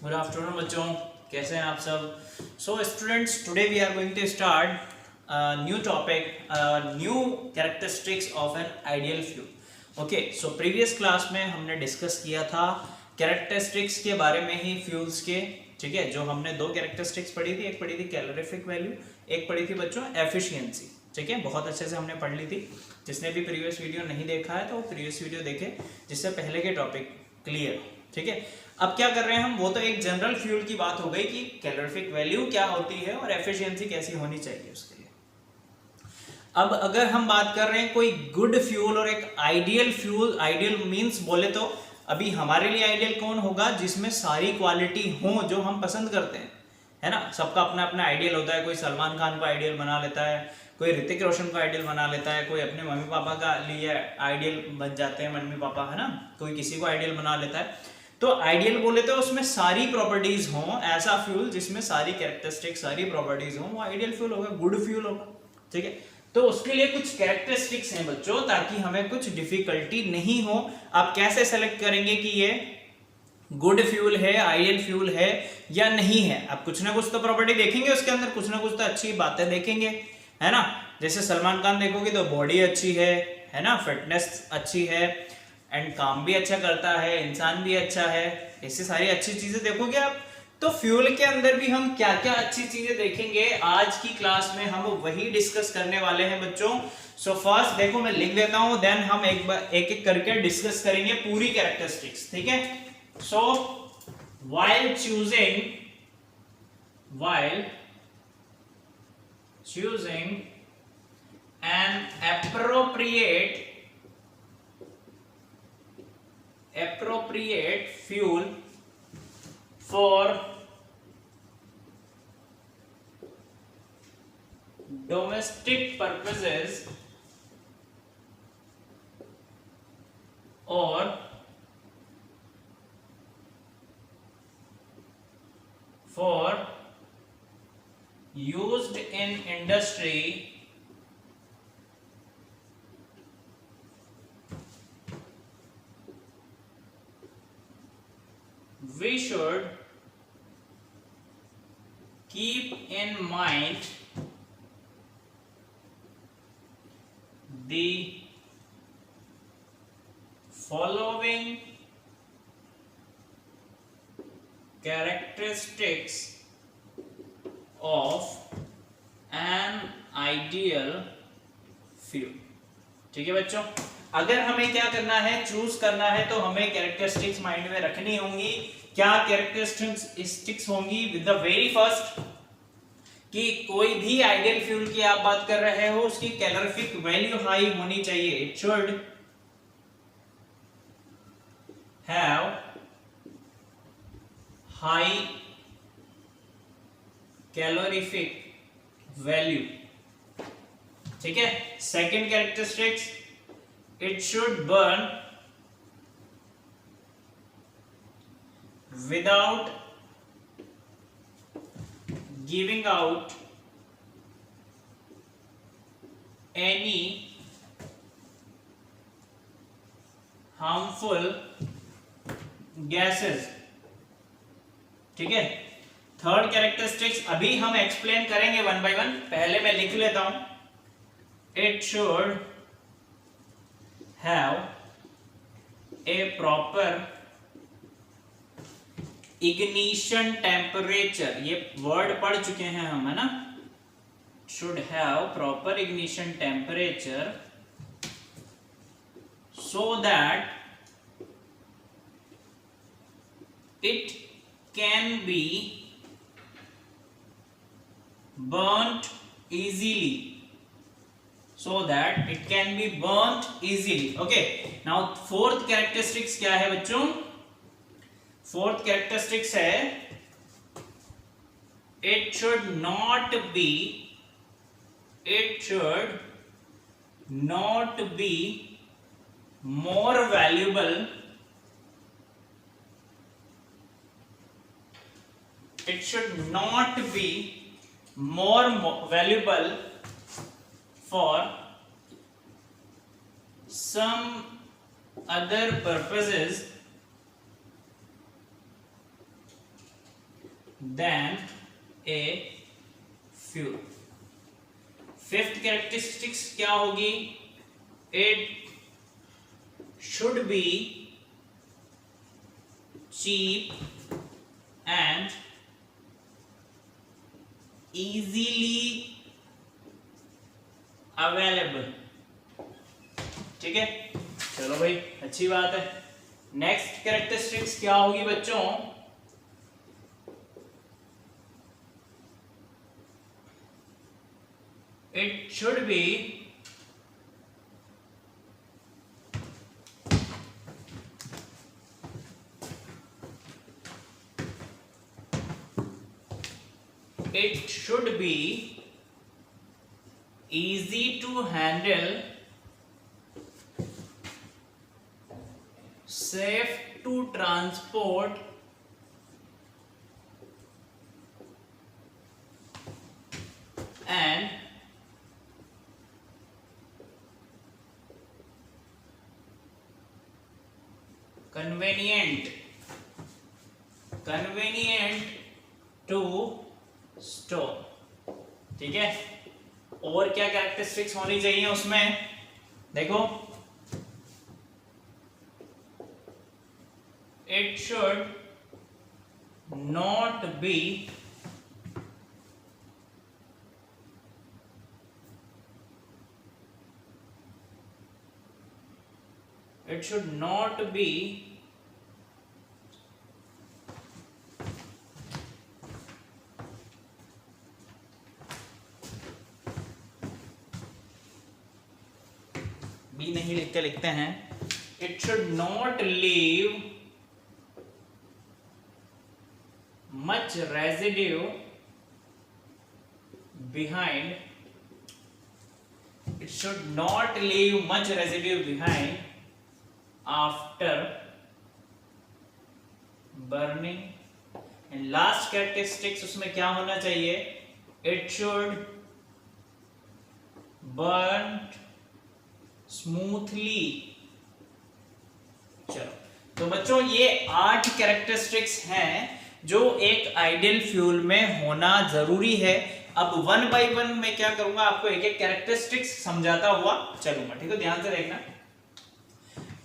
Good afternoon बच्चों, कैसे हैं आप सब। So students, today we are going to start new topic, new characteristics of an ideal fuel. Okay, so previous class में हमने discuss किया था कैरेक्टरिस्टिक्स के बारे में ही फ्यूल्स के। ठीक है, जो हमने दो कैरेक्टरिस्टिक्स पढ़ी थी, एक पढ़ी थी कैलोरीफिक वैल्यू, एक पढ़ी थी बच्चों एफिशिएंसी। ठीक है, बहुत अच्छे से हमने पढ़ ली थी। जिसने भी प्रीवियस वीडियो नहीं देखा है तो प्रीवियस वीडियो देखे, जिससे पहले के टॉपिक क्लियर। ठीक है, अब क्या कर रहे हैं हम, वो तो एक जनरल फ्यूल की बात हो गई कि कैलोरीफिक वैल्यू क्या होती है और एफिशिएंसी कैसी होनी चाहिए उसके लिए। अब अगर हम बात कर रहे हैं कोई गुड फ्यूल और एक आइडियल फ्यूल, आइडियल मींस बोले तो अभी हमारे लिए आइडियल कौन होगा, जिसमें सारी क्वालिटी हो जो हम पसंद करते हैं, है ना। सबका अपना अपना आइडियल होता है। कोई सलमान खान को आइडियल बना लेता है, कोई ऋतिक रोशन को आइडियल बना लेता है, कोई अपने मम्मी पापा का लिए आइडियल बन जाते हैं मम्मी पापा, है ना। कोई किसी को आइडियल बना लेता है। तो आइडियल बोले तो उसमें सारी प्रॉपर्टीज हों, ऐसा फ्यूल जिसमें सारी कैरेक्टरिस्टिक्स, सारी प्रॉपर्टीज हों, वो आइडियल फ्यूल होगा, गुड फ्यूल होगा। ठीक है, तो उसके लिए कुछ कैरेक्टरिस्टिक्स हैं बच्चों, ताकि हमें कुछ डिफिकल्टी नहीं हो। आप कैसे सेलेक्ट करेंगे कि ये गुड फ्यूल है, आइडियल फ्यूल है या नहीं है। आप कुछ ना कुछ तो प्रॉपर्टी देखेंगे उसके अंदर, कुछ ना कुछ तो अच्छी बातें देखेंगे, है ना। जैसे सलमान खान देखोगे तो बॉडी अच्छी है ना, फिटनेस अच्छी है, एंड काम भी अच्छा करता है, इंसान भी अच्छा है, ऐसी सारी अच्छी चीजें देखोगे आप। तो फ्यूल के अंदर भी हम क्या क्या अच्छी चीजें देखेंगे, आज की क्लास में हम वही डिस्कस करने वाले हैं बच्चों। सो फर्स्ट देखो, मैं लिख देता हूं, देन हम एक एक करके डिस्कस करेंगे पूरी कैरेक्टरिस्टिक्स। ठीक है, सो while choosing an appropriate fuel for domestic purposes or for used in industry, we should keep in mind the following characteristics of an ideal fuel। ठीक है बच्चों, अगर हमें क्या करना है, चूज करना है, तो हमें कैरेक्टरिस्टिक्स माइंड में रखनी होंगी। क्या कैरेक्टरिस्टिक्स होंगी, विद द वेरी फर्स्ट कि कोई भी आइडियल फ्यूल की आप बात कर रहे हो, उसकी कैलोरीफिक वैल्यू हाई होनी चाहिए। It should have high calorific value. ठीक है, second characteristics, it should burn without giving out any harmful gases। ठीक है, थर्ड कैरेक्टरिस्टिक्स अभी हम एक्सप्लेन करेंगे वन बाय वन, पहले मैं लिख लेता हूं। It should have a proper ignition temperature। ये वर्ड पढ़ चुके हैं हम, है ना। should have proper ignition temperature so that it can be burnt easily, so that it can be burnt easily। okay, now fourth characteristics क्या है बच्चों, fourth characteristics है it should not be more valuable, it should not be more valuable for some other purposes than a fuel. Fifth characteristics क्या होगी? It should be cheap and easily available. ठीक है, चलो भाई अच्छी बात है। नेक्स्ट कैरेक्टरिस्टिक्स क्या होगी बच्चों? It should B easy to handle, safe to transport, and convenient to store। ठीक है, और क्या कैरेक्टरिस्टिक्स होनी चाहिए उसमें? देखो, it should not be be नहीं लिखते, लिखते हैं it should not leave much residue behind. It should not leave much residue behind after burning। And last characteristics उसमें क्या होना चाहिए? It should burn smoothly। चलो, तो बच्चों ये 8 कैरेक्टरिस्टिक्स हैं जो एक आइडियल फ्यूल में होना जरूरी है। अब वन बाय वन मैं क्या करूंगा, आपको एक एक कैरेक्टरिस्टिक्स समझाता हुआ चलूंगा। ठीक है, ध्यान से देखना।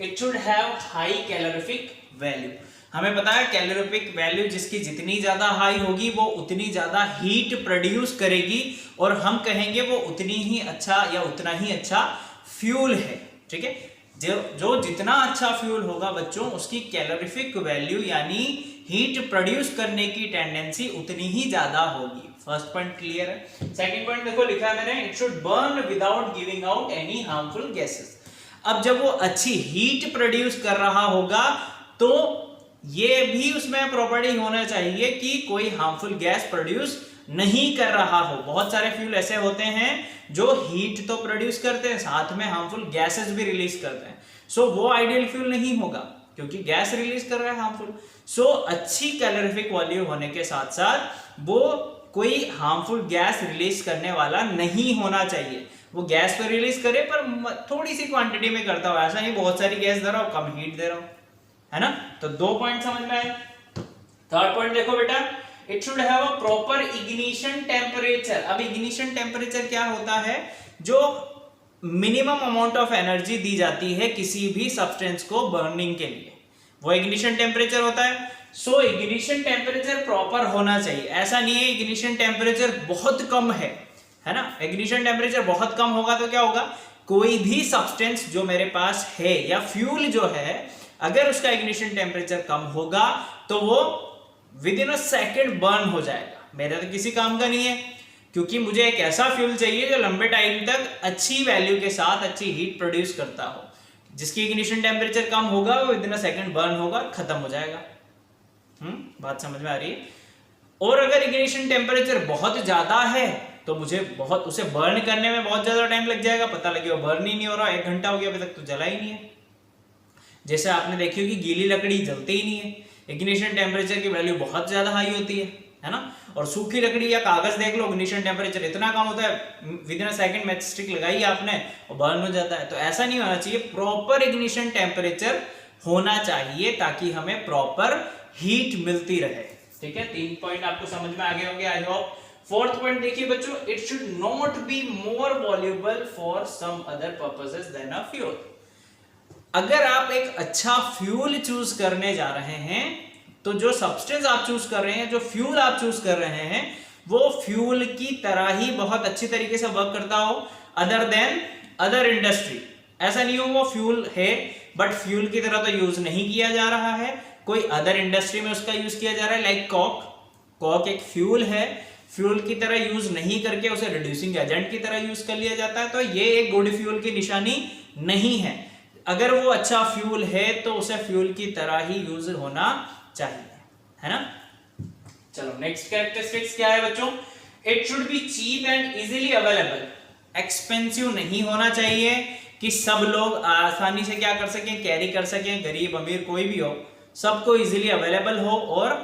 It should have high calorific value. हमें पता है कैलोरीफिक वैल्यू जिसकी जितनी ज्यादा हाई होगी वो उतनी ज्यादा हीट प्रोड्यूस करेगी, और हम कहेंगे वो उतनी ही अच्छा या उतना ही अच्छा फ्यूल है। ठीक है, जो जितना अच्छा फ्यूल होगा बच्चों, उसकी कैलोरीफिक वैल्यू यानी हीट प्रोड्यूस करने की टेंडेंसी उतनी ही ज्यादा होगी। फर्स्ट पॉइंट क्लियर है। सेकंड पॉइंट देखो लिखा है मैंने, it should burn without giving out any harmful gases. अब जब वो अच्छी हीट प्रोड्यूस कर रहा होगा तो ये भी उसमें प्रॉपर्टी होना चाहिए कि कोई हार्मफुल गैस प्रोड्यूस नहीं कर रहा हो। बहुत सारे फ्यूल ऐसे होते हैं जो हीट तो प्रोड्यूस करते हैं, साथ में हार्मफुल गैसेस भी रिलीज करते हैं। सो वो आइडियल फ्यूल नहीं होगा क्योंकि गैस रिलीज कर रहा है हार्मफुल। सो अच्छी कैलोरीफिक वैल्यू होने के साथ साथ वो कोई हार्मफुल गैस रिलीज करने वाला नहीं होना चाहिए। वो गैस तो रिलीज करे पर थोड़ी सी क्वांटिटी में करता हो, ऐसा नहीं बहुत सारी गैस दे रहा हो, कम हीट दे रहा हो, है ना। तो 2 पॉइंट समझ में आए। थर्ड पॉइंट देखो बेटा, it should have a proper ignition temperature. अब इग्निशन टेम्परेचर क्या होता है? जो मिनिमम अमाउंट ऑफ एनर्जी दी जाती है किसी भी सब्सटेंस को बर्निंग के लिए, वो इग्निशन टेम्परेचर होता है। सो इग्निशन टेम्परेचर प्रॉपर होना चाहिए। ऐसा नहीं है इग्निशन टेम्परेचर बहुत कम है ना। इग्निशन टेम्परेचर बहुत कम होगा तो क्या होगा, कोई भी सब्सटेंस जो मेरे पास है या फ्यूल जो है, अगर उसका इग्निशन टेम्परेचर कम होगा तो वो with in a second burn हो जाएगा। मेरा तो किसी काम का नहीं है, क्योंकि मुझे एक ऐसा फ्यूल चाहिए जो लंबे टाइम तक अच्छी वैल्यू के साथ अच्छी हीट प्रोड्यूस करता हो। जिसकी इग्निशन टेम्परेचर कम होगा वो with in a second burn होगा, खत्म हो जाएगा। बात समझ में आ रही है। और अगर इग्निशन टेम्परेचर बहुत ज्यादा है तो मुझे बहुत उसे बर्न करने में बहुत ज्यादा टाइम लग जाएगा, पता लगे वो बर्न ही नहीं हो रहा, 1 घंटा हो गया अभी तक तो जला ही नहीं है। जैसे आपने देखी होगी गीली लकड़ी जलती ही नहीं है, इग्निशन टेम्परेचर की वैल्यू बहुत ज्यादा हाई होती है ना। और सूखी लकड़ी या कागज देख लो, इग्निशन टेम्परेचर इतना कम होता है, with in a second match stick लगाई आपने और बर्न हो जाता है। तो ऐसा नहीं होना चाहिए, प्रॉपर इग्निशन टेम्परेचर होना चाहिए ताकि हमें प्रॉपर हीट मिलती रहे। ठीक है, 3 पॉइंट आपको समझ में आ गए होंगे आई होप। फोर्थ पॉइंट देखिए बच्चों, it should not be more valuable for some other purposes than a fuel. अगर आप एक अच्छा फ्यूल चूज करने जा रहे हैं तो जो सब्सटेंस आप चूज कर रहे हैं, जो फ्यूल आप चूज कर रहे हैं, वो फ्यूल की तरह ही बहुत अच्छी तरीके से वर्क करता हो अदर देन अदर इंडस्ट्री। ऐसा नहीं हो वो फ्यूल है बट फ्यूल की तरह तो यूज नहीं किया जा रहा है, कोई अदर इंडस्ट्री में उसका यूज किया जा रहा है। लाइक कॉक एक फ्यूल है, फ्यूल की तरह यूज नहीं करके उसे रिड्यूसिंग एजेंट की तरह यूज कर लिया जाता है, तो ये एक गुड फ्यूल की निशानी नहीं है। अगर वो अच्छा फ्यूल है तो उसे फ्यूल की तरह ही यूज होना चाहिए, है ना। चलो नेक्स्ट कैरेक्टरिस्टिक्स क्या है बच्चों, it should be cheap and easily available. Expensive नहीं होना चाहिए कि सब लोग आसानी से क्या कर सकें, कैरी कर सकें, गरीब अमीर कोई भी हो, सबको इजीली अवेलेबल हो और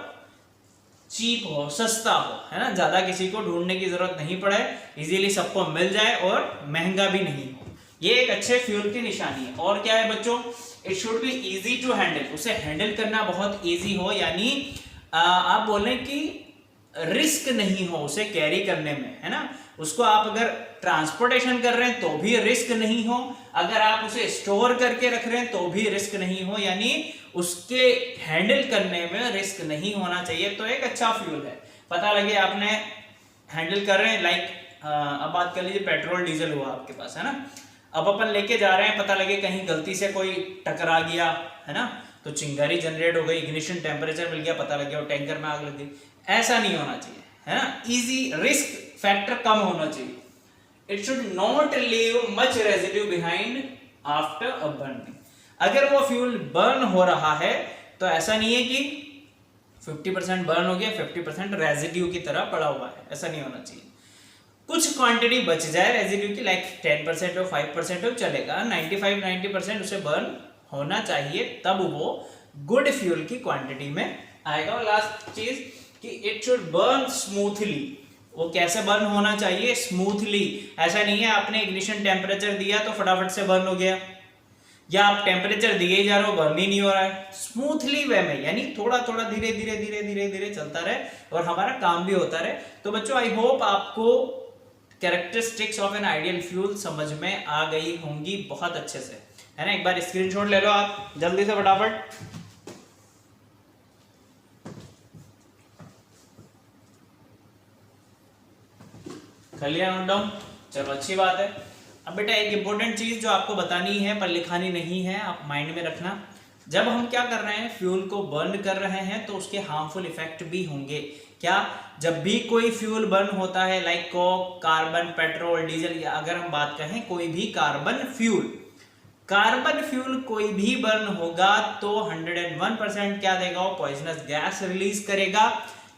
चीप हो, सस्ता हो, है ना, ज्यादा किसी को ढूंढने की जरूरत नहीं पड़े, इजीली सबको मिल जाए और महंगा भी नहीं हो। ये एक अच्छे फ्यूल की निशानी है। और क्या है बच्चों, it should be easy to handle, उसे हैंडल करना बहुत इजी हो, यानी आप बोलें कि रिस्क नहीं हो उसे कैरी करने में, है ना। उसको आप अगर ट्रांसपोर्टेशन कर रहे हैं तो भी रिस्क नहीं हो, अगर आप उसे स्टोर करके रख रहे हैं तो भी रिस्क नहीं हो, यानी उसके हैंडल करने में रिस्क नहीं होना चाहिए, तो एक अच्छा फ्यूल है। पता लगे आपने हैंडल कर रहे हैं, लाइक अब बात कर लीजिए पेट्रोल डीजल हुआ आपके पास, है ना, अब अपन लेके जा रहे हैं, पता लगे कहीं गलती से कोई टकरा गया, है ना, तो चिंगारी जनरेट हो गई, इग्निशन टेम्परेचर मिल गया, पता लग गया और टैंकर में आग लग गई। ऐसा नहीं होना चाहिए, है ना, इजी, रिस्क फैक्टर कम होना चाहिए। It should not leave much residue behind after a burning. अगर वो फ्यूल बर्न हो रहा है तो ऐसा नहीं है कि 50% बर्न हो गया, 50% रेजिड्यू की तरह पड़ा हुआ है, ऐसा नहीं होना चाहिए। कुछ क्वांटिटी बच जाए रेजिड्यू की, लाइक 10% हो 5% हो चलेगा, 95-90% उसे बर्न होना चाहिए, तब वो गुड फ्यूल की क्वांटिटी में आएगा। और लास्ट चीज कि इट शुड बर्न स्मूथली। वो कैसे बर्न होना चाहिए, स्मूथली। ऐसा नहीं है आपने इग्निशन टेम्परेचर दिया तो फटाफट से बर्न हो गया, या आप टेम्परेचर दिए ही जा रहे हो बर्न ही नहीं हो रहा है। स्मूथली वे में, यानी थोड़ा थोड़ा धीरे धीरे धीरे धीरे धीरे चलता रहे और हमारा काम भी होता रहे। तो बच्चों आई होप आपको characteristics of an ideal fuel समझ में आ गई होंगी बहुत अच्छे से, है ना। एक बार स्क्रीनशॉट ले लो आप जल्दी से फटाफट। कर लिया नोट डाउन, चलो अच्छी बात है। अब बेटा एक इंपॉर्टेंट चीज जो आपको बतानी है पर लिखानी नहीं है, आप माइंड में रखना। जब हम क्या कर रहे हैं, फ्यूल को बर्न कर रहे हैं, तो उसके हार्मफुल इफेक्ट भी होंगे। क्या, जब भी कोई फ्यूल बर्न होता है, like Coke, carbon, petrol, diesel, या अगर हम बात करें कोई भी कार्बन फ्यूल कोई भी बर्न होगा तो 101% क्या देगा, वो पॉइजनस गैस रिलीज करेगा,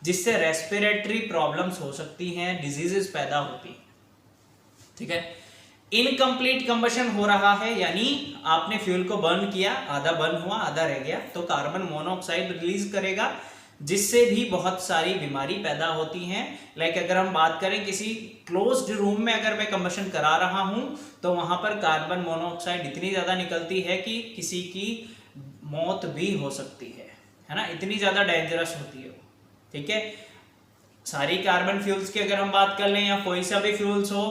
जिससे रेस्पिरेटरी प्रॉब्लम्स हो सकती हैं, डिजीजेस पैदा होती हैं, ठीक है। इनकम्प्लीट कंबशन हो रहा है, यानी आपने फ्यूल को बर्न किया, आधा बर्न हुआ आधा रह गया, तो कार्बन मोनोऑक्साइड रिलीज करेगा, जिससे भी बहुत सारी बीमारी पैदा होती हैं। लाइक अगर हम बात करें किसी क्लोज्ड रूम में अगर मैं कंबशन करा रहा हूं तो वहां पर कार्बन मोनोऑक्साइड इतनी ज्यादा निकलती है कि किसी की मौत भी हो सकती है ना, इतनी ज्यादा डेंजरस होती है, ठीक है। सारी कार्बन फ्यूल्स की अगर हम बात कर लें या कोई सा भी फ्यूल्स हो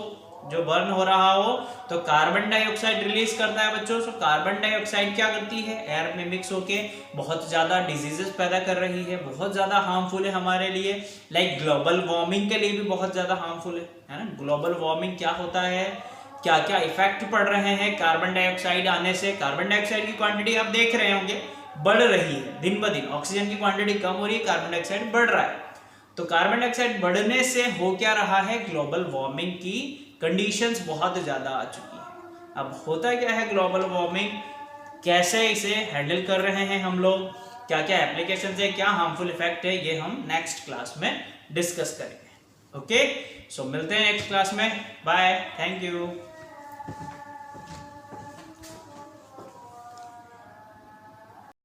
जो बर्न हो रहा हो तो कार्बन डाइऑक्साइड रिलीज करता है बच्चों। सो कार्बन डाइऑक्साइड क्या करती है, एयर में मिक्स होके बहुत ज्यादा डिजीजेस पैदा कर रही है, बहुत ज्यादा हार्मफुल है हमारे लिए। लाइक ग्लोबल वार्मिंग के लिए भी बहुत ज्यादा हार्मफुल है ना। ग्लोबल वार्मिंग क्या होता है, क्या क्या इफेक्ट पड़ रहे हैं कार्बन डाइऑक्साइड आने से। कार्बन डाइऑक्साइड की क्वांटिटी आप देख रहे होंगे बढ़ रही है दिन ब दिन, ऑक्सीजन की क्वांटिटी कम हो रही है, कार्बन डाइऑक्साइड बढ़ रहा है। तो कार्बन डाइऑक्साइड बढ़ने से हो क्या रहा है, ग्लोबल वार्मिंग की कंडीशंस बहुत ज्यादा आ चुकी है। अब होता क्या है ग्लोबल वार्मिंग, कैसे इसे हैंडल कर रहे हैं हम लोग, क्या क्या एप्लीकेशंस है, क्या हार्मफुल इफेक्ट है, ये हम नेक्स्ट क्लास में डिस्कस करेंगे। ओके, सो मिलते हैं नेक्स्ट क्लास में, बाय, थैंक यू।